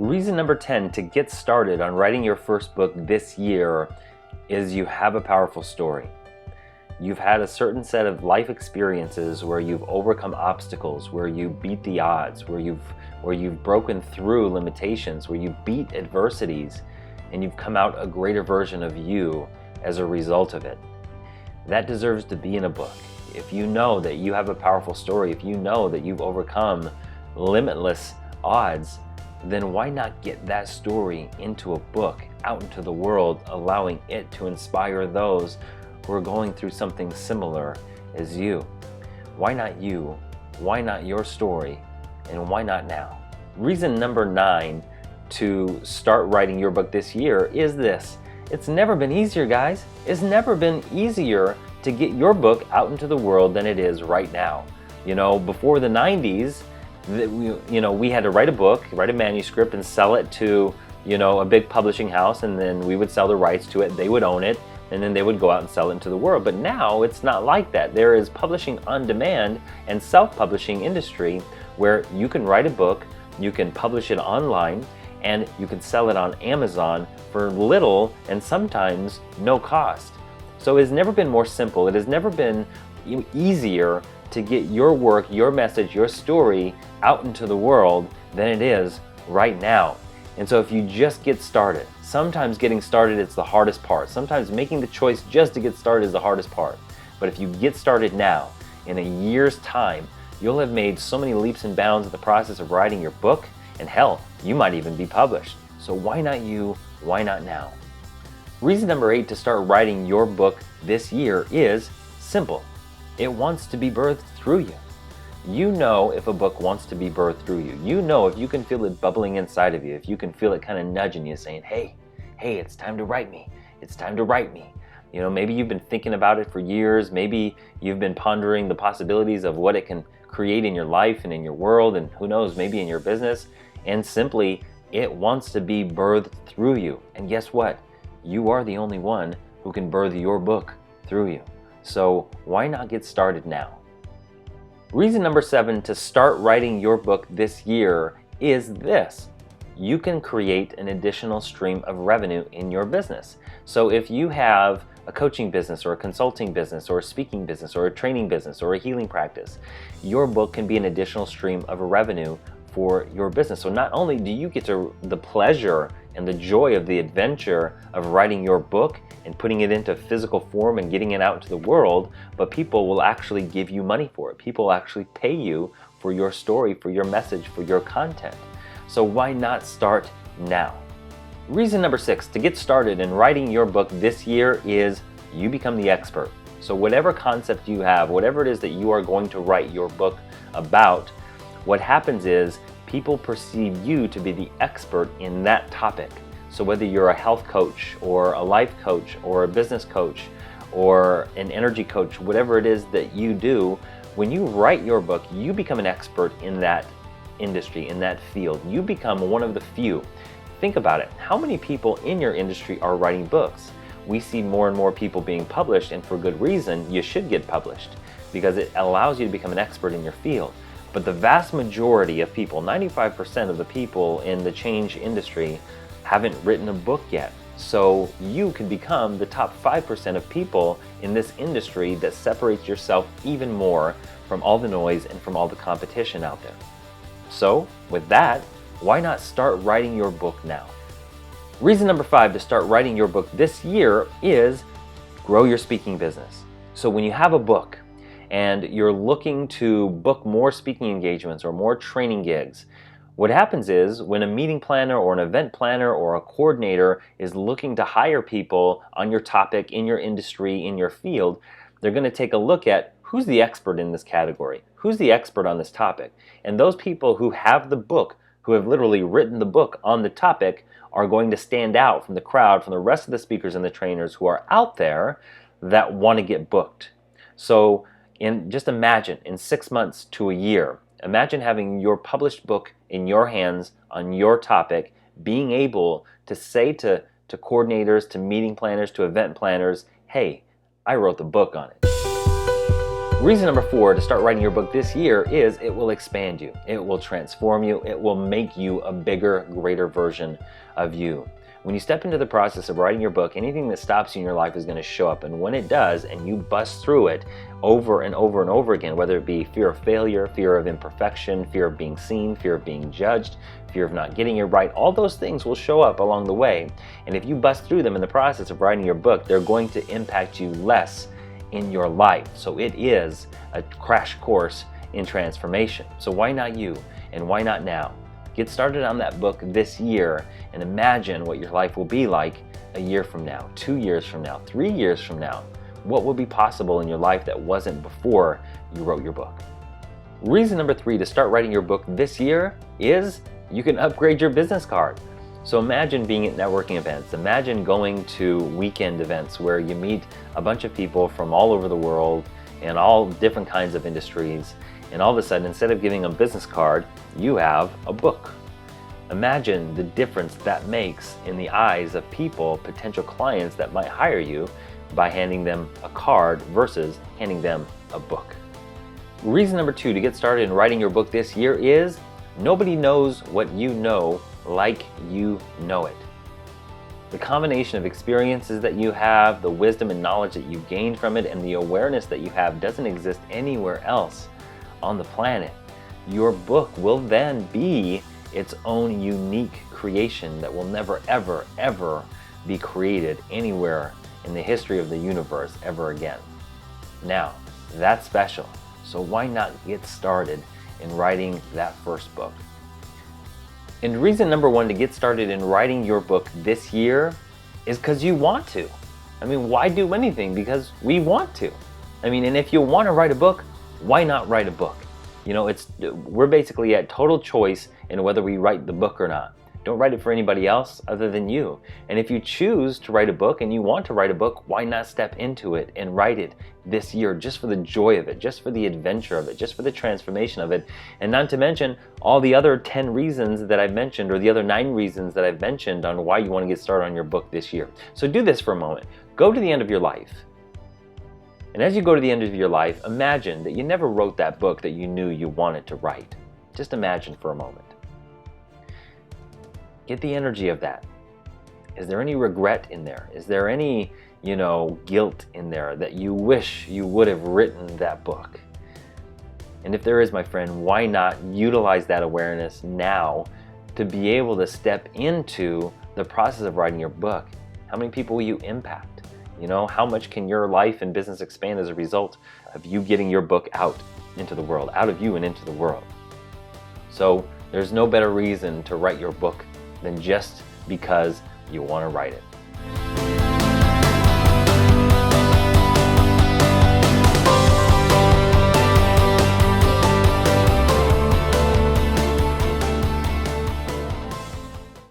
Reason number 10 to get started on writing your first book this year is you have a powerful story. You've had a certain set of life experiences where you've overcome obstacles, where you beat the odds, where you've broken through limitations, where you beat adversities, and you've come out a greater version of you as a result of it. That deserves to be in a book. If you know that you have a powerful story, if you know that you've overcome limitless odds, then why not get that story into a book, out into the world, allowing it to inspire those who are going through something similar as you? Why not you? Why not your story? And why not now? Reason number 9 to start writing your book this year is this. It's never been easier, guys. It's never been easier to get your book out into the world than it is right now. Before the 90s, we had to write a book, write a manuscript, and sell it to, a big publishing house, and then we would sell the rights to it. They would own it, and then they would go out and sell it into the world. But now it's not like that. There is publishing on demand and self-publishing industry where you can write a book, you can publish it online, and you can sell it on Amazon for little and sometimes no cost. So it's never been more simple. It has never been easier to get your work, your message, your story out into the world than it is right now. And so if you just get started, sometimes getting started is the hardest part. Sometimes making the choice just to get started is the hardest part. But if you get started now, in a year's time, you'll have made so many leaps and bounds in the process of writing your book, and hell, you might even be published. So why not you? Why not now? Reason number 8 to start writing your book this year is simple. It wants to be birthed through you. You know if a book wants to be birthed through you. You know if you can feel it bubbling inside of you, if you can feel it kind of nudging you, saying, hey, it's time to write me. It's time to write me. Maybe you've been thinking about it for years. Maybe you've been pondering the possibilities of what it can create in your life and in your world, and who knows, maybe in your business. And simply, it wants to be birthed through you. And guess what? You are the only one who can birth your book through you. So why not get started now? Reason number 7 to start writing your book this year is this. You can create an additional stream of revenue in your business. So if you have a coaching business or a consulting business or a speaking business or a training business or a healing practice, your book can be an additional stream of revenue for your business. So not only do you get the pleasure and the joy of the adventure of writing your book and putting it into physical form and getting it out into the world, but people will actually give you money for it. People will actually pay you for your story, for your message, for your content. So why not start now? Reason number 6 to get started in writing your book this year is you become the expert. So whatever concept you have, whatever it is that you are going to write your book about, what happens is people perceive you to be the expert in that topic. So whether you're a health coach or a life coach or a business coach or an energy coach, whatever it is that you do, when you write your book, you become an expert in that industry, in that field. You become one of the few. Think about it. How many people in your industry are writing books? We see more and more people being published, and for good reason. You should get published because it allows you to become an expert in your field. But the vast majority of people, 95% of the people in the change industry, haven't written a book yet. So you can become the top 5% of people in this industry that separates yourself even more from all the noise and from all the competition out there. So with that, why not start writing your book now? Reason number 5 to start writing your book this year is grow your speaking business. So when you have a book and you're looking to book more speaking engagements or more training gigs, what happens is when a meeting planner or an event planner or a coordinator is looking to hire people on your topic, in your industry, in your field, they're going to take a look at who's the expert in this category, who's the expert on this topic. And those people who have the book, who have literally written the book on the topic, are going to stand out from the crowd, from the rest of the speakers and the trainers who are out there that want to get booked. So just imagine in 6 months to a year, imagine having your published book in your hands on your topic, being able to say to coordinators, to meeting planners, to event planners, hey, I wrote the book on it. Reason number 4 to start writing your book this year is it will expand you. It will transform you. It will make you a bigger, greater version of you. When you step into the process of writing your book, anything that stops you in your life is going to show up. And when it does, and you bust through it over and over and over again, whether it be fear of failure, fear of imperfection, fear of being seen, fear of being judged, fear of not getting it right, all those things will show up along the way. And if you bust through them in the process of writing your book, they're going to impact you less in your life. So it is a crash course in transformation. So why not you? And why not now? Get started on that book this year and imagine what your life will be like a year from now, 2 years from now, 3 years from now. What will be possible in your life that wasn't before you wrote your book? Reason number 3 to start writing your book this year is you can upgrade your business card. So imagine being at networking events. Imagine going to weekend events where you meet a bunch of people from all over the world in all different kinds of industries. And all of a sudden, instead of giving a business card, you have a book. Imagine the difference that makes in the eyes of people, potential clients that might hire you by handing them a card versus handing them a book. Reason number 2 to get started in writing your book this year is nobody knows what you know like you know it. The combination of experiences that you have, the wisdom and knowledge that you gained from it, and the awareness that you have doesn't exist anywhere else on the planet. Your book will then be its own unique creation that will never, ever, ever be created anywhere in the history of the universe ever again. Now, that's special. So why not get started in writing that first book? And reason number 1 to get started in writing your book this year is because you want to. I mean, why do anything? Because we want to. I mean, and if you want to write a book, why not write a book? You know, we're basically at total choice in whether we write the book or not. Don't write it for anybody else other than you. And if you choose to write a book and you want to write a book, why not step into it and write it this year just for the joy of it, just for the adventure of it, just for the transformation of it, and not to mention all the other 10 reasons that I've mentioned, or the other 9 reasons that I've mentioned on why you want to get started on your book this year. So do this for a moment. Go to the end of your life. And as you go to the end of your life, imagine that you never wrote that book that you knew you wanted to write. Just imagine for a moment. Get the energy of that. Is there any regret in there? Is there any, guilt in there that you wish you would have written that book? And if there is, my friend, why not utilize that awareness now to be able to step into the process of writing your book? How many people will you impact? How much can your life and business expand as a result of you getting your book out into the world, out of you and into the world? So there's no better reason to write your book than just because you want to write it.